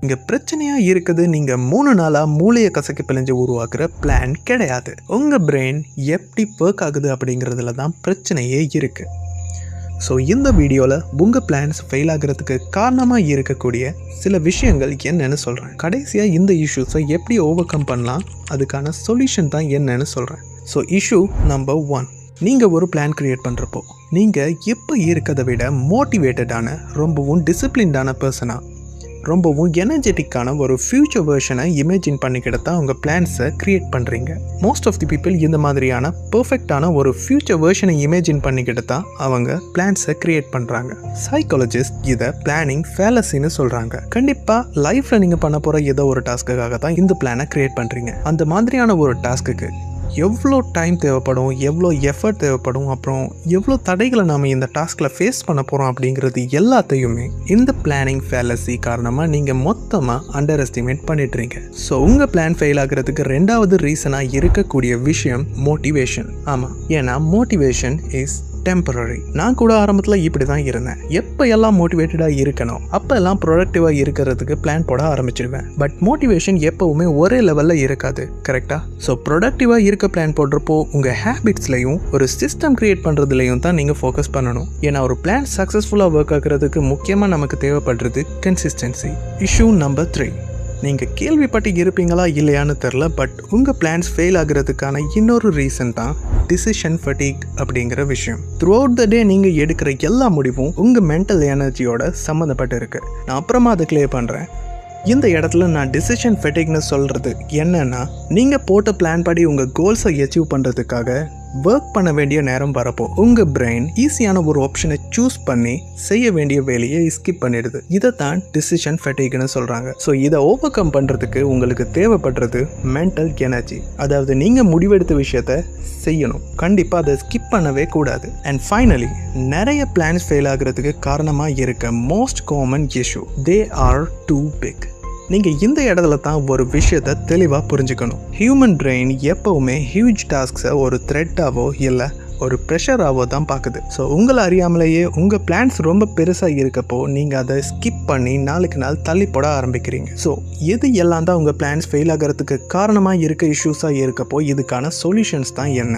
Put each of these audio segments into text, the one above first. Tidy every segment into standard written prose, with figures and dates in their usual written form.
இங்க பிரச்சனையா இருக்குது நீங்க 3 நாளா மூளையை கசக்கி பிழிஞ்சு உருவாக்குற பிளான் கிடையாது. உங்க பிரெயின் எப்படி ஒர்க் ஆகுது அப்படிங்கிறதுல தான் பிரச்சனையே இருக்கு. ஸோ இந்த வீடியோவில் உங்கள் பிளான்ஸ் ஃபெயில் ஆகிறதுக்கு காரணமாக இருக்கக்கூடிய சில விஷயங்கள் என்னன்னு சொல்கிறேன். கடைசியாக இந்த இஷ்யூஸை எப்படி ஓவர் கம் பண்ணலாம், அதுக்கான சொல்யூஷன் தான் என்னன்னு சொல்கிறேன். ஸோ இஷ்யூ நம்பர் 1, நீங்கள் ஒரு பிளான் க்ரியேட் பண்ணுறப்போ நீங்கள் இப்போ இருக்கிறத விட மோட்டிவேட்டடான, ரொம்பவும் டிசிப்ளின்டான பர்சனாக, ரொம்பவும் எனர்ஜெட்டிக்கான ஒரு ஃப்யூச்சர் வெர்ஷனை இமேஜின் பண்ணிக்கிட்டு தான் உங்கள் பிளான்ஸை க்ரியேட் பண்ணுறீங்க. மோஸ்ட் ஆஃப் தி பீப்புள் இந்த மாதிரியான பர்ஃபெக்டான ஒரு ஃப்யூச்சர் வெர்ஷனை இமேஜின் பண்ணிக்கிட்டு தான் அவங்க பிளான்ஸை க்ரியேட் பண்ணுறாங்க. சைக்காலஜிஸ்ட் இதை பிளானிங் ஃபேலசின்னு சொல்கிறாங்க. கண்டிப்பாக லைஃப்பில் நீங்கள் பண்ண போகிற ஏதோ ஒரு டாஸ்க்குக்காக தான் இந்த பிளானை க்ரியேட் பண்ணுறீங்க. அந்த மாதிரியான ஒரு டாஸ்க்குக்கு எவ்வளோ டைம் தேவைப்படும், எவ்வளோ எஃபர்ட் தேவைப்படும், அப்புறம் எவ்வளோ தடைகளை நாம் இந்த டாஸ்கில் ஃபேஸ் பண்ண போகிறோம் அப்படிங்கிறது எல்லாத்தையுமே இந்த பிளானிங் ஃபேலசி காரணமாக நீங்கள் மொத்தமாக அண்டர் எஸ்டிமேட் பண்ணிட்டுறீங்க. ஸோ உங்கள் பிளான் ஃபெயில் ஆகிறதுக்கு 2வது ரீசனாக இருக்கக்கூடிய விஷயம் மோட்டிவேஷன். ஆமாம், ஏன்னா மோட்டிவேஷன் இஸ் டெம்பரரி. நான் கூட ஆரம்பத்தில் இப்படி தான் இருந்தேன். எப்போ எல்லாம் மோட்டிவேட்டடாக இருக்கணும் அப்போ எல்லாம் ப்ரொடக்டிவாக இருக்கிறதுக்கு பிளான் போட ஆரம்பிச்சிடுவேன். பட் மோட்டிவேஷன் எப்போவுமே ஒரே லெவலில் இருக்காது, கரெக்டாக? ஸோ ப்ரொடக்டிவாக இருக்க பிளான் போடுறப்போ உங்கள் ஹேபிட்ஸ்லையும் ஒரு சிஸ்டம் கிரியேட் பண்ணுறதுலையும் தான் நீங்கள் ஃபோக்கஸ் பண்ணணும். ஏன்னா ஒரு பிளான் சக்ஸஸ்ஃபுல்லாக ஒர்க் ஆகிறதுக்கு முக்கியமாக நமக்கு தேவைப்படுறது கன்சிஸ்டன்சி. இஷ்யூ நம்பர் 3, நீங்கள் கேள்விப்பட்டு இருப்பீங்களா இல்லையான்னு தெரில, பட் உங்கள் பிளான்ஸ் ஃபெயில் ஆகிறதுக்கான இன்னொரு ரீசன் தான் டிசிஷன் ஃபட்டிக் அப்படிங்கிற விஷயம். த்ரூ அவுட் த டே நீங்கள் எடுக்கிற எல்லா முடிவும் உங்கள் மென்டல் எனர்ஜியோட சம்மந்தப்பட்டு இருக்கு. நான் அப்புறமா அதை கிளியர் பண்ணுறேன். இந்த இடத்துல நான் டிசிஷன் ஃபட்டிக்னு சொல்கிறது என்னன்னா, நீங்கள் போட்ட பிளான் படி உங்கள் கோல்ஸை அச்சீவ் பண்ணுறதுக்காக ஒர்க் பண்ண வேண்டிய நேரம் வரப்போ உங்கள் பிரெயின் ஈஸியான ஒரு ஆப்ஷனை சூஸ் பண்ணி செய்ய வேண்டிய வேலையை ஸ்கிப் பண்ணிடுது. இதை தான் டிசிஷன் ஃபட்டிக்னு சொல்கிறாங்க. ஸோ இதை ஓவர் கம் பண்ணுறதுக்கு உங்களுக்கு தேவைப்படுறது மென்டல் எனர்ஜி. அதாவது நீங்கள் முடிவெடுத்த விஷயத்த செய்யணும், கண்டிப்பாக அதை ஸ்கிப் பண்ணவே கூடாது. அண்ட் ஃபைனலி, நிறைய பிளான்ஸ் ஃபெயில் ஆகிறதுக்கு காரணமாக இருக்க most common issue, they are too big. நீங்கள் இந்த இடத்துல தான் ஒரு விஷயத்தை தெளிவாக புரிஞ்சுக்கணும். ஹியூமன் பிரெயின் எப்போவுமே ஹியூஜ் டாஸ்க்ஸை ஒரு த்ரெட்டாவோ இல்லை ஒரு ப்ரெஷராகவோ தான் பார்க்குது. ஸோ உங்களை அறியாமலேயே உங்கள் பிளான்ஸ் ரொம்ப பெருசாக இருக்கப்போ நீங்கள் அதை ஸ்கிப் பண்ணி நாளுக்கு நாள் தள்ளி போட ஆரம்பிக்கிறீங்க. ஸோ எது எல்லாம் தான் உங்கள் பிளான்ஸ் ஃபெயில் ஆகிறதுக்கு காரணமாக இருக்க இஷ்யூஸாக இருக்கப்போ இதுக்கான சொல்யூஷன்ஸ் தான் என்ன?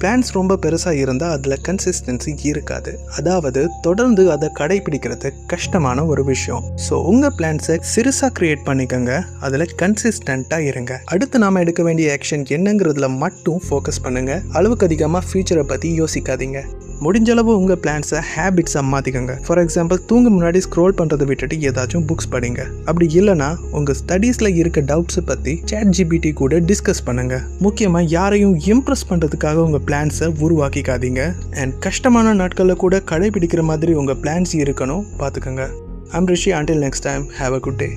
பிளான்ஸ் ரொம்ப பெருசாக இருந்தால் அதில் கன்சிஸ்டன்சி இருக்காது. அதாவது தொடர்ந்து அதை கடைபிடிக்கிறது கஷ்டமான ஒரு விஷயம். ஸோ உங்கள் பிளான்ஸை சிறுசாக க்ரியேட் பண்ணிக்கோங்க, அதில் கன்சிஸ்டண்ட்டாக இருங்க. அடுத்து நாம் எடுக்க வேண்டிய ஆக்ஷன் என்னங்கிறதுல மட்டும் ஃபோக்கஸ் பண்ணுங்கள். அளவுக்கு அதிகமாக ஃபியூச்சரை பற்றி யோசிக்காதீங்க. முடிஞ்சளவு உங்கள் பிளான்ஸை ஹேபிட்ஸாக மாற்றிக்கோங்க. ஃபார் எக்ஸாம்பிள், தூங்க முன்னாடி ஸ்க்ரோல் பண்ணுறதை விட்டுட்டு ஏதாச்சும் புக்ஸ் படிங்க. அப்படி இல்லைனா உங்கள் ஸ்டடீஸில் இருக்க டவுட்ஸை பற்றி ChatGPT கூட டிஸ்கஸ் பண்ணுங்கள். முக்கியமாக யாரையும் இம்ப்ரெஸ் பண்ணுறதுக்காக உங்கள் பிளான்ஸை உருவாக்கிக்காதீங்க. அண்ட் கஷ்டமான நாட்களில் கூட கடைபிடிக்கிற மாதிரி உங்கள் பிளான்ஸ் இருக்கணும், பார்த்துக்கோங்க. I'm Rishi. Until next time, have a good day.